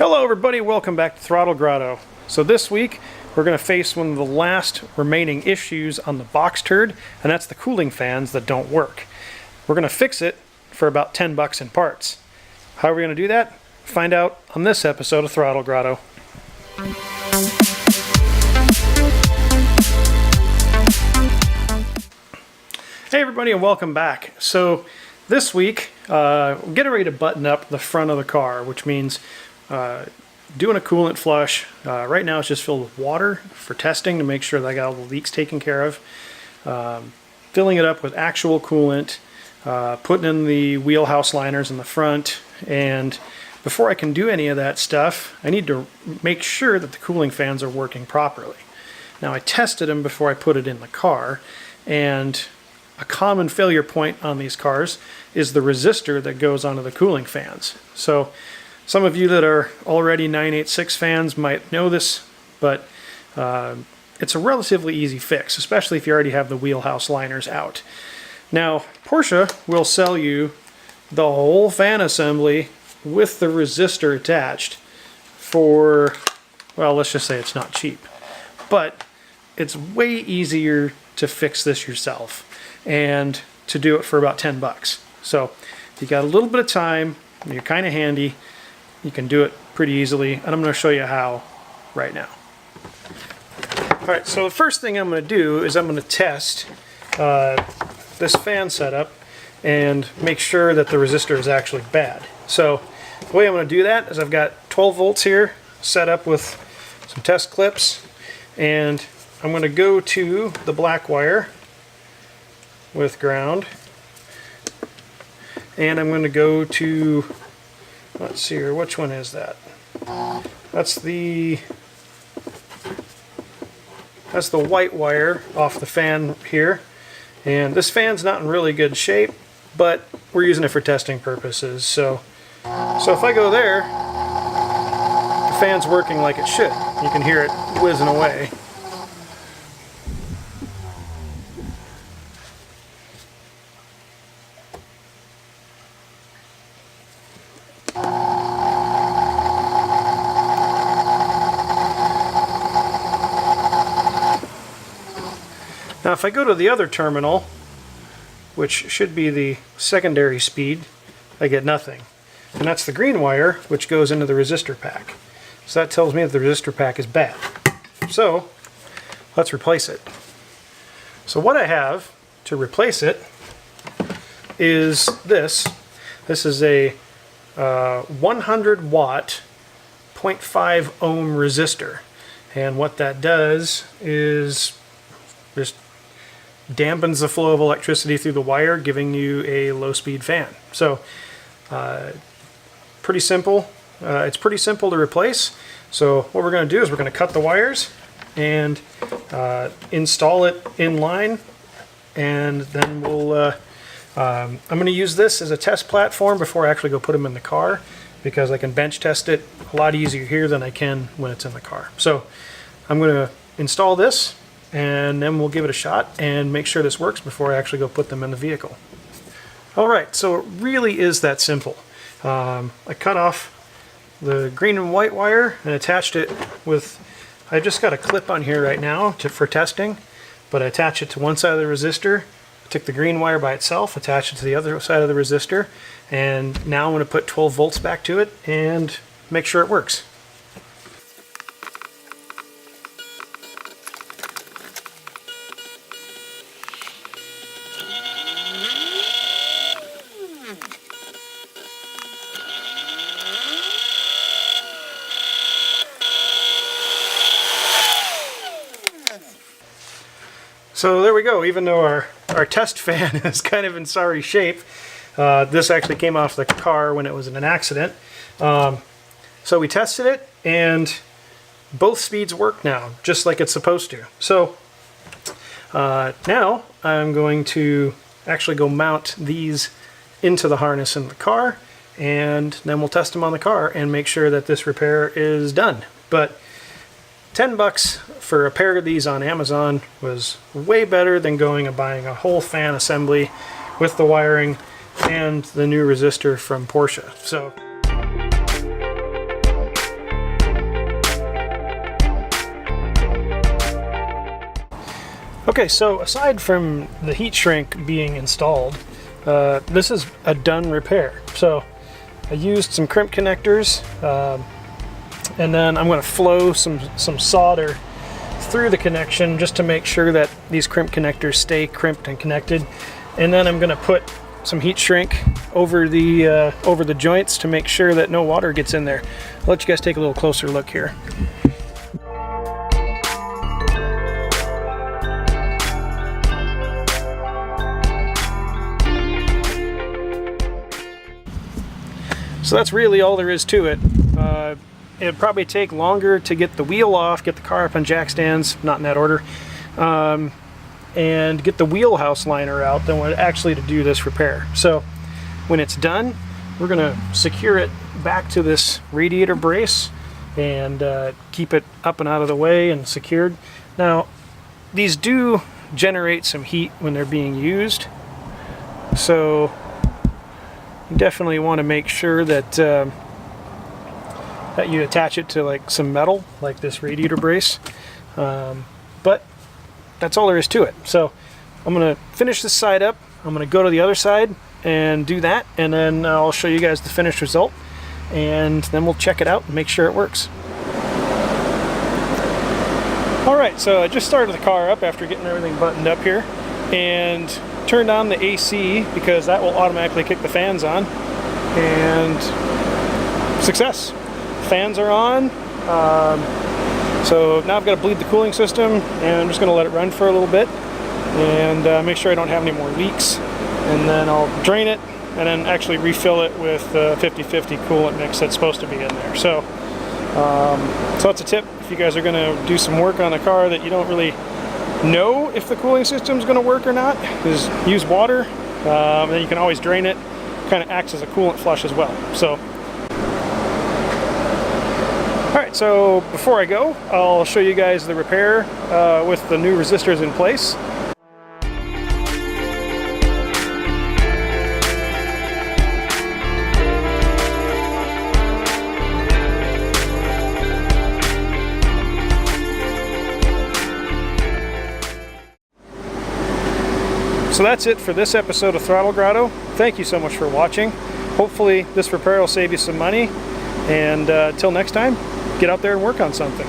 Hello everybody, welcome back to Throttle Grotto. So this week we're going to face one of the last remaining issues on the Boxsturd, and that's the cooling fans that don't work. We're going to fix it for about 10 bucks in parts. How are we going to do that? Find out on this episode of Throttle Grotto. Hey everybody and welcome back. So this week we're getting ready to button up the front of the car, which means doing a coolant flush. Right now it's just filled with water for testing to make sure that I got all the leaks taken care of. Filling it up with actual coolant, putting in the wheelhouse liners in the front, and before I can do any of that stuff, I need to make sure that the cooling fans are working properly. Now I tested them before I put it in the car, and a common failure point on these cars is the resistor that goes onto the cooling fans. So some of you that are already 986 fans might know this, but it's a relatively easy fix, especially if you already have the wheelhouse liners out. Now, Porsche will sell you the whole fan assembly with the resistor attached for, well, let's just say it's not cheap. But it's way easier to fix this yourself and to do it for about 10 bucks. So if you got a little bit of time, you're kind of handy, you can do it pretty easily, and I'm going to show you how right now. Alright, so the first thing I'm going to do is I'm going to test this fan setup and make sure that the resistor is actually bad. So the way I'm going to do that is I've got 12 volts here set up with some test clips, and I'm going to go to the black wire with ground, and I'm going to go to, let's see here, which one is that? That's the white wire off the fan here, and this fan's not in really good shape, but we're using it for testing purposes. So if I go there, the fan's working like it should. You can hear it whizzing away. Now if I go to the other terminal, which should be the secondary speed, I get nothing. And that's the green wire, which goes into the resistor pack. So that tells me that the resistor pack is bad. So let's replace it. So what I have to replace it is this. This is a 100 watt 0.5 ohm resistor. And what that does is just dampens the flow of electricity through the wire, giving you a low-speed fan. So pretty simple. It's pretty simple to replace. So what we're going to do is we're going to cut the wires and install it in line, and then we'll I'm going to use this as a test platform before I actually go put them in the car, because I can bench test it a lot easier here than I can when it's in the car. So I'm going to install this, and then we'll give it a shot and make sure this works before I actually go put them in the vehicle. Alright, so it really is that simple. I cut off the green and white wire and attached it with, I just got a clip on here right now for testing, but I attach it to one side of the resistor, took the green wire by itself, attached it to the other side of the resistor, and now I'm going to put 12 volts back to it and make sure it works. So there we go. Even though our test fan is kind of in sorry shape, this actually came off the car when it was in an accident. So we tested it, and both speeds work now, just like it's supposed to. So now I'm going to actually go mount these into the harness in the car, and then we'll test them on the car and make sure that this repair is done. But 10 bucks for a pair of these on Amazon was way better than going and buying a whole fan assembly with the wiring and the new resistor from Porsche. So Okay, so aside from the heat shrink being installed, this is a done repair. So I used some crimp connectors, and then I'm going to flow some solder through the connection just to make sure that these crimp connectors stay crimped and connected. And then I'm going to put some heat shrink over the joints to make sure that no water gets in there. I'll let you guys take a little closer look here. So that's really all there is to it. It'd probably take longer to get the wheel off, get the car up on jack stands, not in that order, and get the wheelhouse liner out than what actually to do this repair. So when it's done, we're going to secure it back to this radiator brace and keep it up and out of the way and secured. Now, these do generate some heat when they're being used, so you definitely want to make sure that that you attach it to like some metal, like this radiator brace. But that's all there is to it. So I'm going to finish this side up. I'm going to go to the other side and do that, and then I'll show you guys the finished result, and then we'll check it out and make sure it works. Alright, so I just started the car up after getting everything buttoned up here, and turned on the AC because that will automatically kick the fans on, and success. Fans are on. So now I've got to bleed the cooling system, and I'm just going to let it run for a little bit and make sure I don't have any more leaks, and then I'll drain it and then actually refill it with the 50-50 coolant mix that's supposed to be in there. So so that's a tip if you guys are going to do some work on a car that you don't really know if the cooling system is going to work or not, is use water, and then you can always drain it. Kind of acts as a coolant flush as well. So alright, so before I go, I'll show you guys the repair with the new resistors in place. So that's it for this episode of Throttle Grotto. Thank you so much for watching. Hopefully this repair will save you some money, and until next time, get out there and work on something.